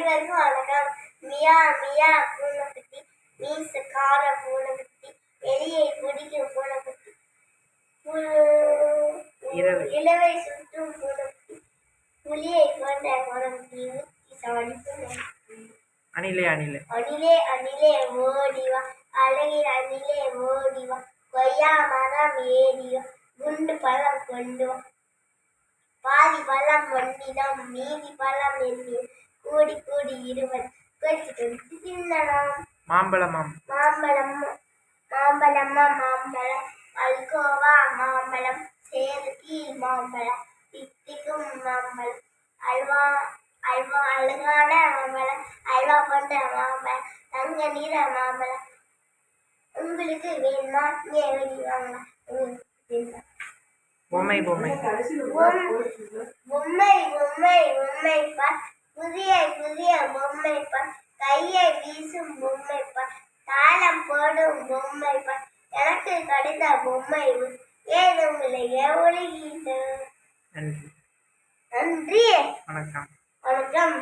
அனைவருக்கும் வணக்கம். மியா மியா பூனைக்குட்டி, மீசக்கார பூனைக்குட்டி, எலியை பிடிக்கும் பூனைக்குட்டி, இலவை சுற்றும் பூனைக்குட்டி, புலியை கொண்ட பூனைக்குட்டி, அணிலே அணிலே அணிலே அணிலே ஓடிவா, அழகில் அணிலே ஓடிவா, கொய்யா மரம் ஏறிவா, குண்டு பழம் கொண்டு வா, பாதி பழம் ஒன்றிடம் மீதி பழம் எண்ணில், கூடி கூடி இருவர் கொத்தி தின்னலாம். மாம்பழமா மாம்பழம் மாம்பழம்மா மாம்பழம், அல்கோவா மாம்பழம், சேதுக்கி மாம்பழம், தித்திக்கும் மாம்பழம், அல்வா அல்வா அழகான மாம்பழம், அல்வா கொண்ட மாம்பழம், தங்க நிற மாம்பழம். உங்களுக்கு வேணுமா இங்கே வாங்க. பொம்மை பொம்மை பொம்மை பொம்மை பொம்மை பார், புதிய புதிய பொம்மை பார், கையை வீசும் பொம்மை பார், தாளம் போடும் பொம்மை பார், எனக்கு கிடைத்த பொம்மை ஏன் உங்களை ஒழுகிட்டு. நன்றி நன்றி. வணக்கம். வணக்கம்.